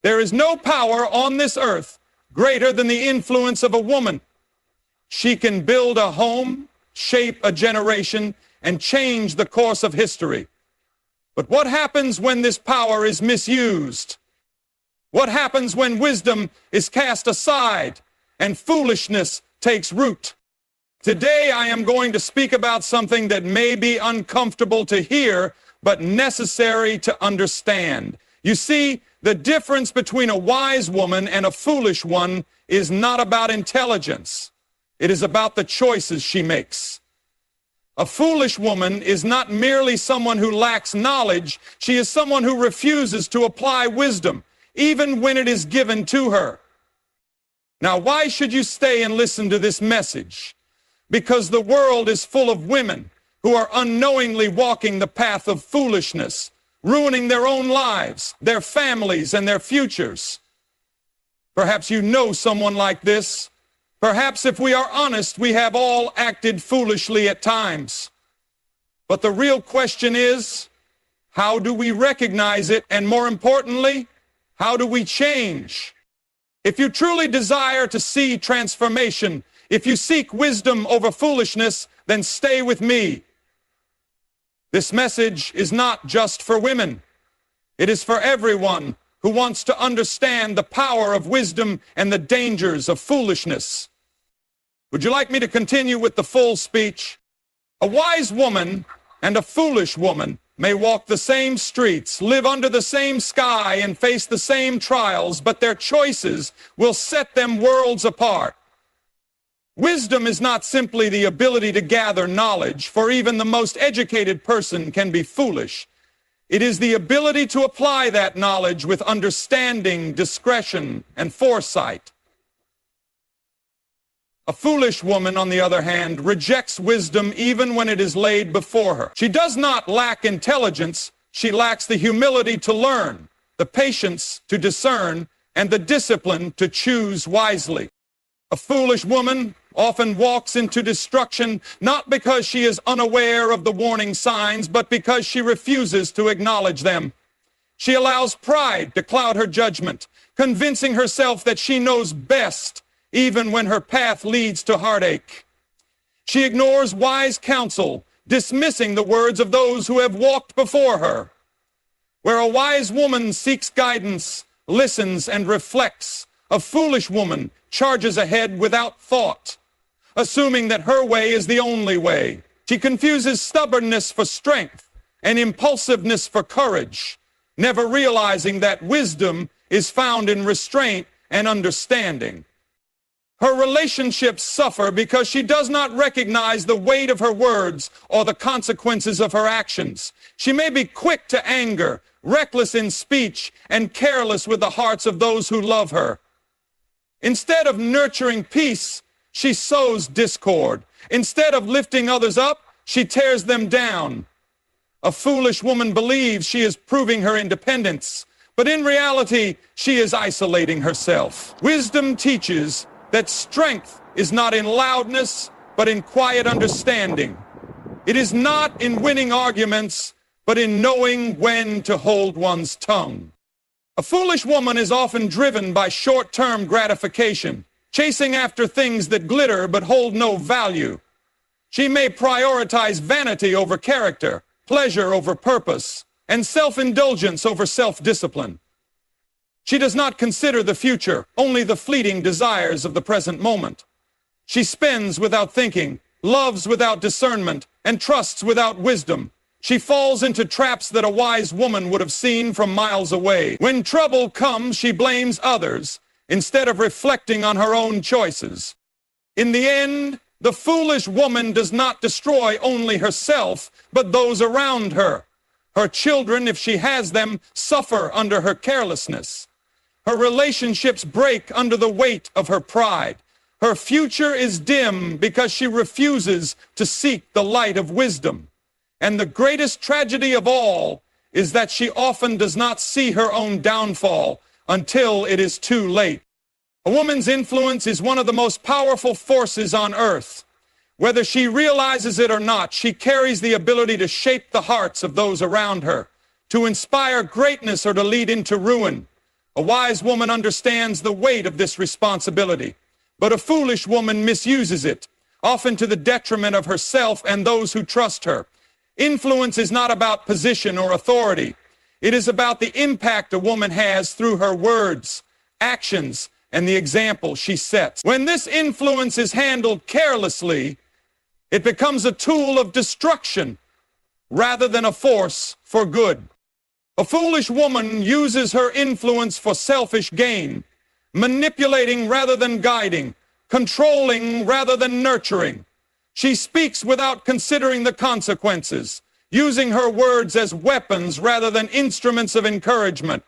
There is no power on this earth greater than the influence of a woman. She can build a home, shape a generation, and change the course of history. But what happens when this power is misused? What happens when wisdom is cast aside and foolishness takes root? Today I am going to speak about something that may be uncomfortable to hear, but necessary to understand. You see, the difference between a wise woman and a foolish one is not about intelligence. It is about the choices she makes. A foolish woman is not merely someone who lacks knowledge. She is someone who refuses to apply wisdom, even when it is given to her. Now, why should you stay and listen to this message? Because the world is full of women who are unknowingly walking the path of foolishness, ruining their own lives, their families, and their futures. Perhaps you know someone like this. Perhaps, if we are honest, we have all acted foolishly at times. But the real question is, how do we recognize it? And more importantly, how do we change? If you truly desire to see transformation, if you seek wisdom over foolishness, then stay with me. This message is not just for women. It is for everyone who wants to understand the power of wisdom and the dangers of foolishness. Would you like me to continue with the full speech? A wise woman and a foolish woman may walk the same streets, live under the same sky, and face the same trials, but their choices will set them worlds apart. Wisdom is not simply the ability to gather knowledge, for even the most educated person can be foolish. It is the ability to apply that knowledge with understanding, discretion, and foresight. A foolish woman, on the other hand, rejects wisdom even when it is laid before her. She does not lack intelligence. She lacks the humility to learn, the patience to discern, and the discipline to choose wisely. A foolish woman often walks into destruction not because she is unaware of the warning signs, but because she refuses to acknowledge them. She allows pride to cloud her judgment, convincing herself that she knows best, even when her path leads to heartache. She ignores wise counsel, dismissing the words of those who have walked before her. Where a wise woman seeks guidance, listens, and reflects, a foolish woman charges ahead without thought, assuming that her way is the only way. She confuses stubbornness for strength and impulsiveness for courage, never realizing that wisdom is found in restraint and understanding. Her relationships suffer because she does not recognize the weight of her words or the consequences of her actions. She may be quick to anger, reckless in speech, and careless with the hearts of those who love her. Instead of nurturing peace, she sows discord. Instead of lifting others up, she tears them down. A foolish woman believes she is proving her independence, but in reality, she is isolating herself. Wisdom teaches that strength is not in loudness, but in quiet understanding. It is not in winning arguments, but in knowing when to hold one's tongue. A foolish woman is often driven by short-term gratification, chasing after things that glitter but hold no value. She may prioritize vanity over character, pleasure over purpose, and self-indulgence over self-discipline. She does not consider the future, only the fleeting desires of the present moment. She spends without thinking, loves without discernment, and trusts without wisdom. She falls into traps that a wise woman would have seen from miles away. When trouble comes, she blames others instead of reflecting on her own choices. In the end, the foolish woman does not destroy only herself, but those around her. Her children, if she has them, suffer under her carelessness. Her relationships break under the weight of her pride. Her future is dim because she refuses to seek the light of wisdom. And the greatest tragedy of all is that she often does not see her own downfall until it is too late. A woman's influence is one of the most powerful forces on earth. Whether she realizes it or not, she carries the ability to shape the hearts of those around her, to inspire greatness or to lead into ruin. A wise woman understands the weight of this responsibility, but a foolish woman misuses it, often to the detriment of herself and those who trust her. Influence is not about position or authority. It is about the impact a woman has through her words, actions, and the example she sets. When this influence is handled carelessly, it becomes a tool of destruction rather than a force for good. A foolish woman uses her influence for selfish gain, manipulating rather than guiding, controlling rather than nurturing. She speaks without considering the consequences, using her words as weapons rather than instruments of encouragement.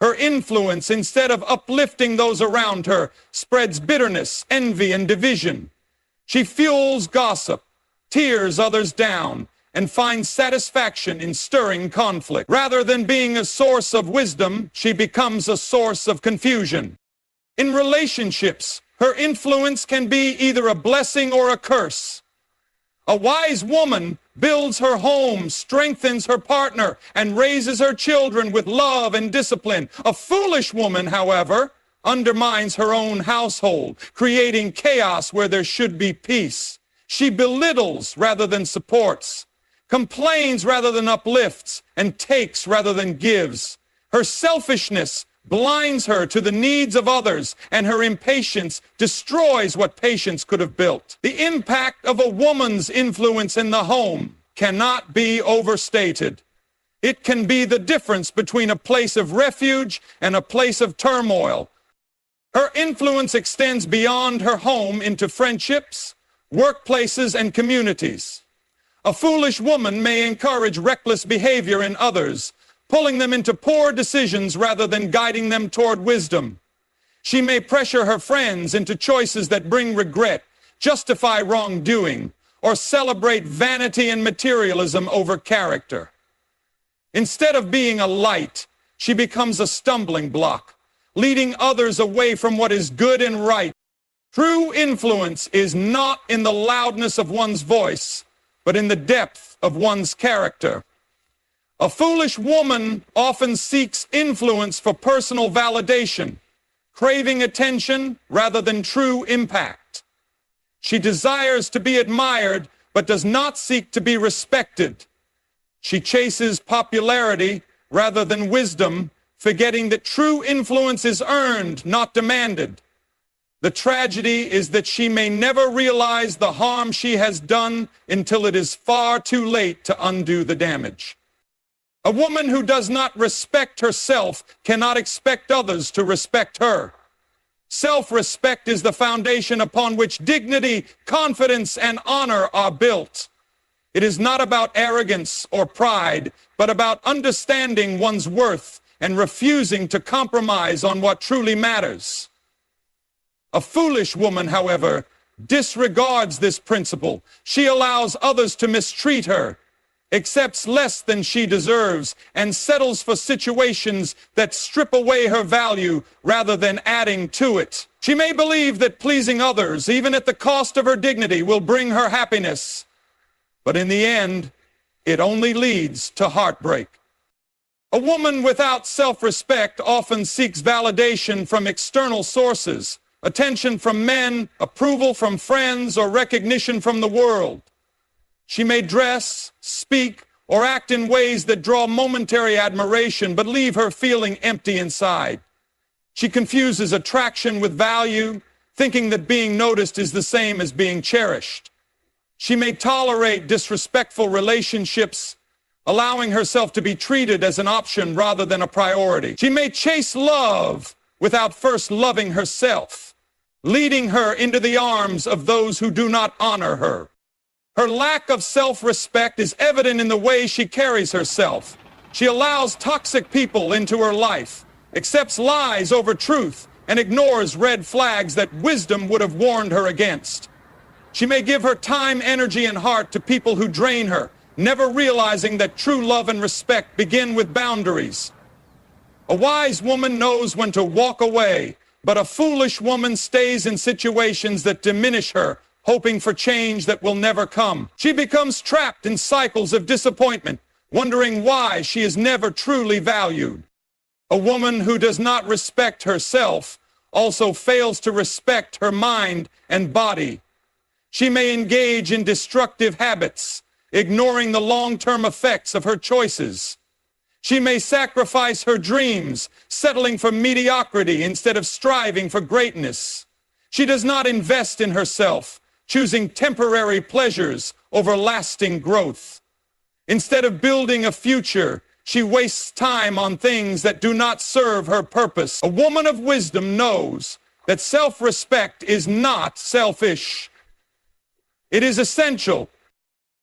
Her influence, instead of uplifting those around her, spreads bitterness, envy, and division. She fuels gossip, tears others down, and finds satisfaction in stirring conflict. Rather than being a source of wisdom, she becomes a source of confusion. In relationships, her influence can be either a blessing or a curse. A wise woman builds her home, strengthens her partner, and raises her children with love and discipline. A foolish woman, however, undermines her own household, creating chaos where there should be peace. She belittles rather than supports, complains rather than uplifts, and takes rather than gives. Her selfishness blinds her to the needs of others, and her impatience destroys what patience could have built. The impact of a woman's influence in the home cannot be overstated. It can be the difference between a place of refuge and a place of turmoil. Her influence extends beyond her home into friendships, workplaces, and communities. A foolish woman may encourage reckless behavior in others, pulling them into poor decisions rather than guiding them toward wisdom. She may pressure her friends into choices that bring regret, justify wrongdoing, or celebrate vanity and materialism over character. Instead of being a light, she becomes a stumbling block, leading others away from what is good and right. True influence is not in the loudness of one's voice, but in the depth of one's character. A foolish woman often seeks influence for personal validation, craving attention rather than true impact. She desires to be admired, but does not seek to be respected. She chases popularity rather than wisdom, forgetting that true influence is earned, not demanded. The tragedy is that she may never realize the harm she has done until it is far too late to undo the damage. A woman who does not respect herself cannot expect others to respect her. Self-respect is the foundation upon which dignity, confidence, and honor are built. It is not about arrogance or pride, but about understanding one's worth and refusing to compromise on what truly matters. A foolish woman, however, disregards this principle. She allows others to mistreat her, accepts less than she deserves, and settles for situations that strip away her value rather than adding to it. She may believe that pleasing others, even at the cost of her dignity, will bring her happiness, but in the end, it only leads to heartbreak. A woman without self-respect often seeks validation from external sources, attention from men, approval from friends, or recognition from the world. She may dress, speak, or act in ways that draw momentary admiration, but leave her feeling empty inside. She confuses attraction with value, thinking that being noticed is the same as being cherished. She may tolerate disrespectful relationships, allowing herself to be treated as an option rather than a priority. She may chase love without first loving herself, leading her into the arms of those who do not honor her. Her lack of self-respect is evident in the way she carries herself. She allows toxic people into her life, accepts lies over truth, and ignores red flags that wisdom would have warned her against. She may give her time, energy, and heart to people who drain her, never realizing that true love and respect begin with boundaries. A wise woman knows when to walk away, but a foolish woman stays in situations that diminish her, hoping for change that will never come. She becomes trapped in cycles of disappointment, wondering why she is never truly valued. A woman who does not respect herself also fails to respect her mind and body. She may engage in destructive habits, ignoring the long-term effects of her choices. She may sacrifice her dreams, settling for mediocrity instead of striving for greatness. She does not invest in herself, choosing temporary pleasures over lasting growth. Instead of building a future, she wastes time on things that do not serve her purpose. A woman of wisdom knows that self-respect is not selfish. It is essential.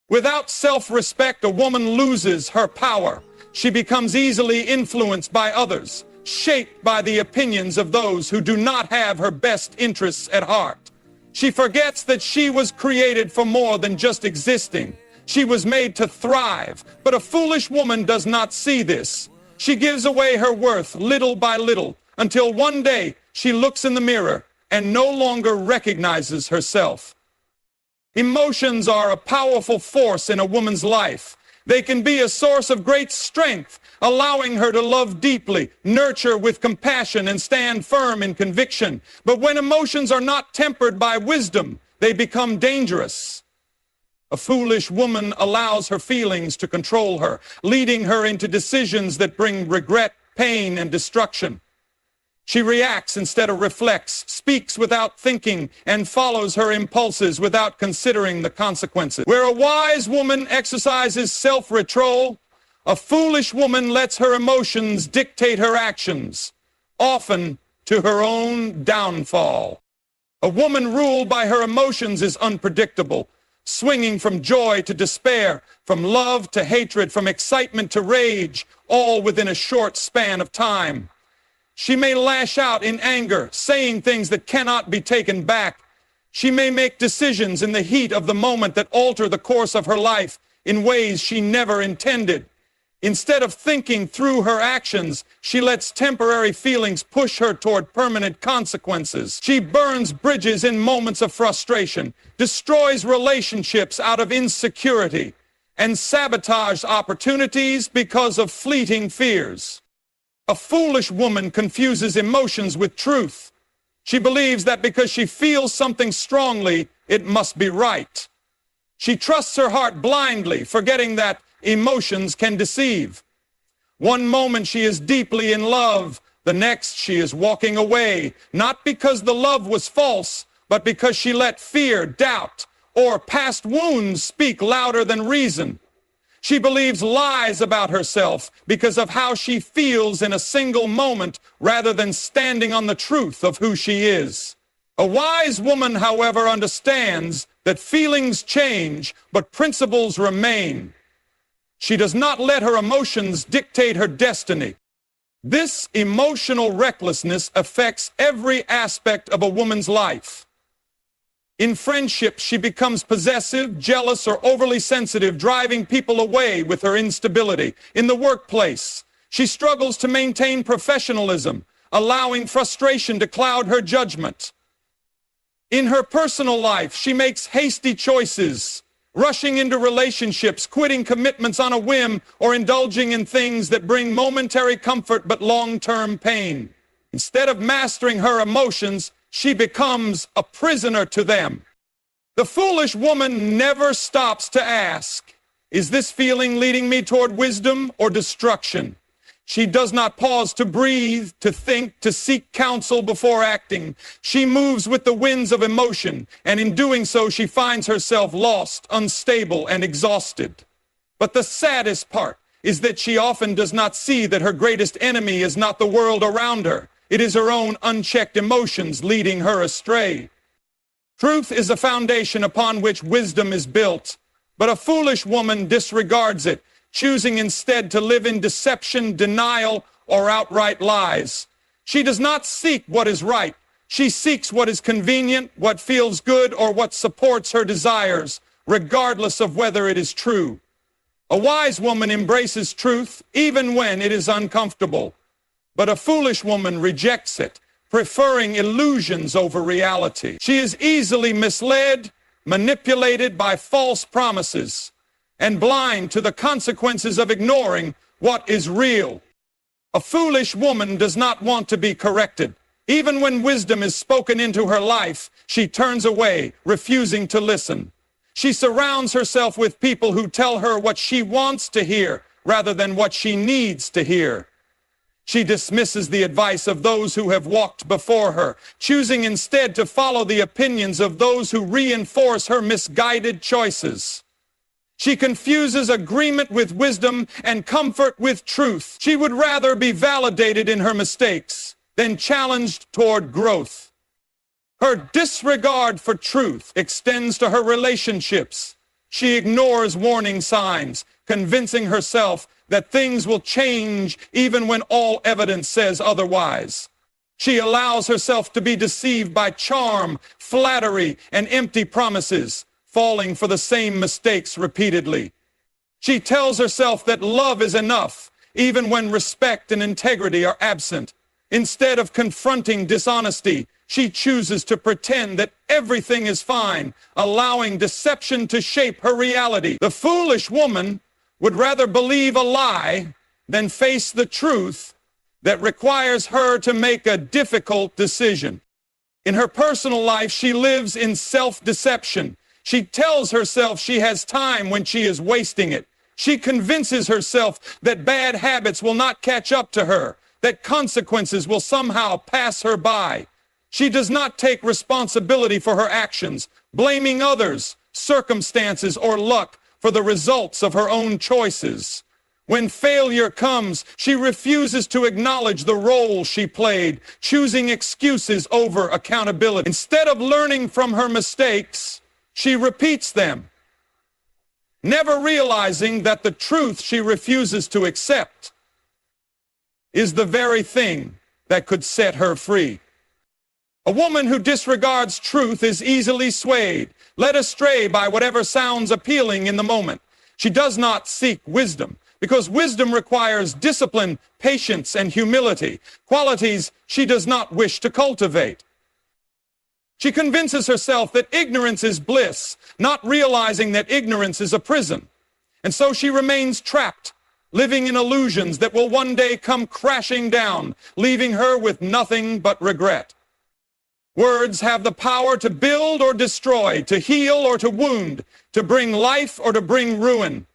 Without self-respect, a woman loses her power. She becomes easily influenced by others, shaped by the opinions of those who do not have her best interests at heart. She forgets that she was created for more than just existing. She was made to thrive, but a foolish woman does not see this. She gives away her worth little by little until one day she looks in the mirror and no longer recognizes herself. Emotions are a powerful force in a woman's life. They can be a source of great strength, allowing her to love deeply, nurture with compassion, and stand firm in conviction. But when emotions are not tempered by wisdom, they become dangerous. A foolish woman allows her feelings to control her, leading her into decisions that bring regret, pain, and destruction. She reacts instead of reflects, speaks without thinking, and follows her impulses without considering the consequences. Where a wise woman exercises self-control, a foolish woman lets her emotions dictate her actions, often to her own downfall. A woman ruled by her emotions is unpredictable, swinging from joy to despair, from love to hatred, from excitement to rage, all within a short span of time. She may lash out in anger, saying things that cannot be taken back. She may make decisions in the heat of the moment that alter the course of her life in ways she never intended. Instead of thinking through her actions, she lets temporary feelings push her toward permanent consequences. She burns bridges in moments of frustration, destroys relationships out of insecurity, and sabotages opportunities because of fleeting fears. A foolish woman confuses emotions with truth. She believes that because she feels something strongly, it must be right. She trusts her heart blindly, forgetting that emotions can deceive. One moment she is deeply in love, the next she is walking away, not because the love was false, but because she let fear, doubt, or past wounds speak louder than reason. She believes lies about herself because of how she feels in a single moment rather than standing on the truth of who she is. A wise woman, however, understands that feelings change, but principles remain. She does not let her emotions dictate her destiny. This emotional recklessness affects every aspect of a woman's life. In friendships, she becomes possessive, jealous, or overly sensitive, driving people away with her instability. In the workplace, she struggles to maintain professionalism, allowing frustration to cloud her judgment. In her personal life, she makes hasty choices, rushing into relationships, quitting commitments on a whim, or indulging in things that bring momentary comfort but long-term pain. Instead of mastering her emotions, she becomes a prisoner to them. The foolish woman never stops to ask, is this feeling leading me toward wisdom or destruction? She does not pause to breathe, to think, to seek counsel before acting. She moves with the winds of emotion, and in doing so, she finds herself lost, unstable, and exhausted. But the saddest part is that she often does not see that her greatest enemy is not the world around her. It is her own unchecked emotions leading her astray. Truth is a foundation upon which wisdom is built, but a foolish woman disregards it, choosing instead to live in deception, denial, or outright lies. She does not seek what is right. She seeks what is convenient, what feels good, or what supports her desires, regardless of whether it is true. A wise woman embraces truth even when it is uncomfortable, but a foolish woman rejects it, preferring illusions over reality. She is easily misled, manipulated by false promises, and blind to the consequences of ignoring what is real. A foolish woman does not want to be corrected. Even when wisdom is spoken into her life, she turns away, refusing to listen. She surrounds herself with people who tell her what she wants to hear rather than what she needs to hear. She dismisses the advice of those who have walked before her, choosing instead to follow the opinions of those who reinforce her misguided choices. She confuses agreement with wisdom and comfort with truth. She would rather be validated in her mistakes than challenged toward growth. Her disregard for truth extends to her relationships. She ignores warning signs, convincing herself that things will change even when all evidence says otherwise. She allows herself to be deceived by charm, flattery, and empty promises, falling for the same mistakes repeatedly. She tells herself that love is enough, even when respect and integrity are absent. Instead of confronting dishonesty, she chooses to pretend that everything is fine, allowing deception to shape her reality. The foolish woman would rather believe a lie than face the truth that requires her to make a difficult decision. In her personal life, she lives in self-deception. She tells herself she has time when she is wasting it. She convinces herself that bad habits will not catch up to her, that consequences will somehow pass her by. She does not take responsibility for her actions, blaming others, circumstances, or luck for the results of her own choices. When failure comes, she refuses to acknowledge the role she played, choosing excuses over accountability. Instead of learning from her mistakes, she repeats them, never realizing that the truth she refuses to accept is the very thing that could set her free. A woman who disregards truth is easily swayed, led astray by whatever sounds appealing in the moment. She does not seek wisdom, because wisdom requires discipline, patience, and humility, qualities she does not wish to cultivate. She convinces herself that ignorance is bliss, not realizing that ignorance is a prison. And so she remains trapped, living in illusions that will one day come crashing down, leaving her with nothing but regret. Words have the power to build or destroy, to heal or to wound, to bring life or to bring ruin.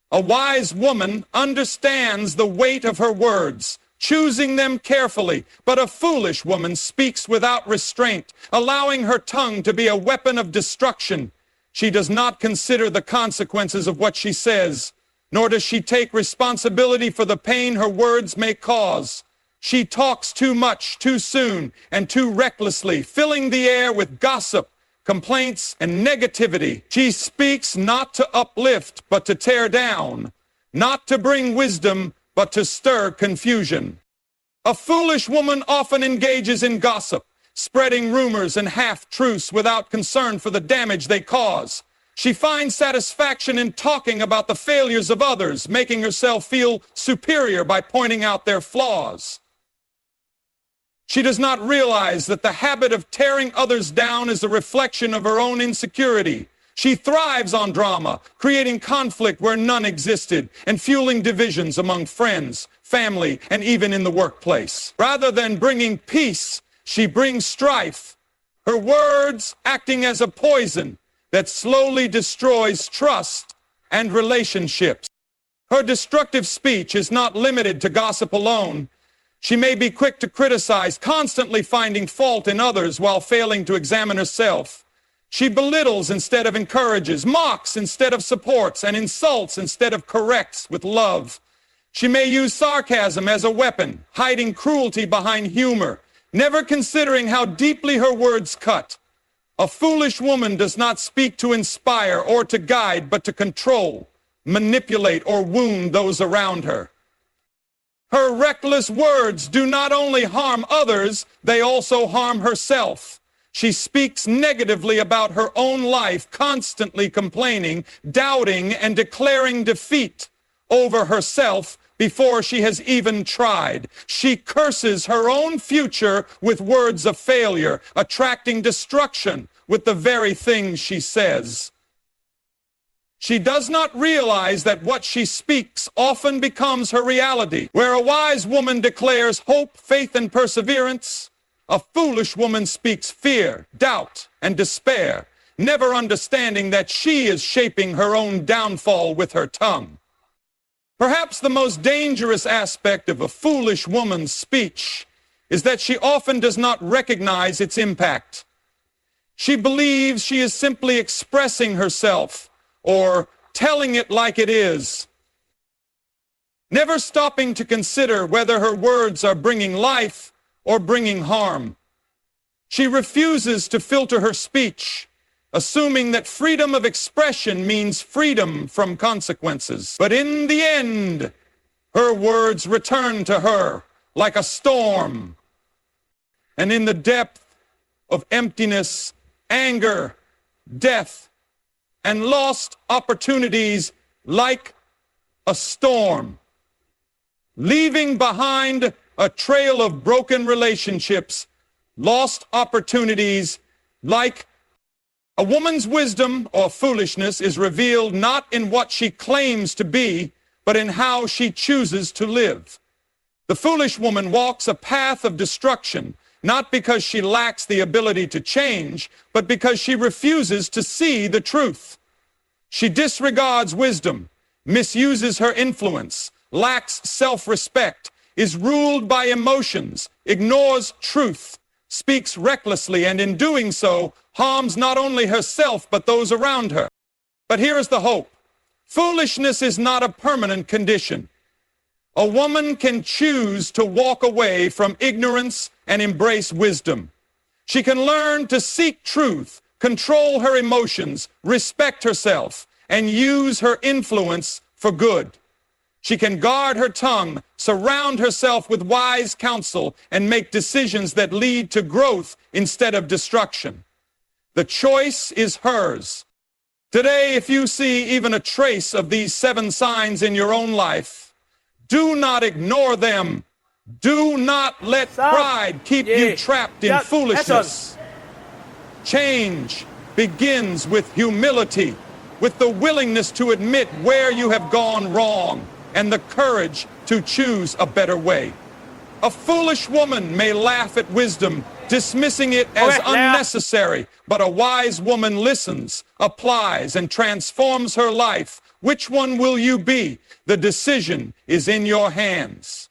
A wise woman understands the weight of her words, choosing them carefully, but a foolish woman speaks without restraint, allowing her tongue to be a weapon of destruction. She does not consider the consequences of what she says, nor does she take responsibility for the pain her words may cause. She talks too much, too soon, and too recklessly, filling the air with gossip, complaints, and negativity. She speaks not to uplift, but to tear down, not to bring wisdom, but to stir confusion. A foolish woman often engages in gossip, spreading rumors and half-truths without concern for the damage they cause. She finds satisfaction in talking about the failures of others, making herself feel superior by pointing out their flaws. She does not realize that the habit of tearing others down is a reflection of her own insecurity. She thrives on drama, creating conflict where none existed, and fueling divisions among friends, family, and even in the workplace. Rather than bringing peace, she brings strife, her words acting as a poison that slowly destroys trust and relationships. Her destructive speech is not limited to gossip alone. She may be quick to criticize, constantly finding fault in others while failing to examine herself. She belittles instead of encourages, mocks instead of supports, and insults instead of corrects with love. She may use sarcasm as a weapon, hiding cruelty behind humor, never considering how deeply her words cut. A foolish woman does not speak to inspire or to guide, but to control, manipulate, or wound those around her. Her reckless words do not only harm others, they also harm herself. She speaks negatively about her own life, constantly complaining, doubting, and declaring defeat over herself before she has even tried. She curses her own future with words of failure, attracting destruction with the very things she says. She does not realize that what she speaks often becomes her reality. Where a wise woman declares hope, faith, and perseverance, a foolish woman speaks fear, doubt, and despair, never understanding that she is shaping her own downfall with her tongue. Perhaps the most dangerous aspect of a foolish woman's speech is that she often does not recognize its impact. She believes she is simply expressing herself or telling it like it is, never stopping to consider whether her words are bringing life or bringing harm. She refuses to filter her speech, assuming that freedom of expression means freedom from consequences. But in the end, her words return to her like a storm. And in the depth of emptiness, anger, death, and lost opportunities like a storm, leaving behind a trail of broken relationships, lost opportunities like a woman's wisdom or foolishness is revealed not in what she claims to be, but in how she chooses to live. The foolish woman walks a path of destruction, not because she lacks the ability to change, but because she refuses to see the truth. She disregards wisdom, misuses her influence, lacks self-respect, is ruled by emotions, ignores truth, speaks recklessly, and in doing so, harms not only herself, but those around her. But here is the hope. Foolishness is not a permanent condition. A woman can choose to walk away from ignorance and embrace wisdom. She can learn to seek truth, control her emotions, respect herself, and use her influence for good. She can guard her tongue, surround herself with wise counsel, and make decisions that lead to growth instead of destruction. The choice is hers. Today, if you see even a trace of these 7 signs in your own life, do not ignore them. Do not let pride keep you trapped in foolishness. Change begins with humility, with the willingness to admit where you have gone wrong, and the courage to choose a better way. A foolish woman may laugh at wisdom, dismissing it as unnecessary, but a wise woman listens, applies, and transforms her life. Which one will you be? The decision is in your hands.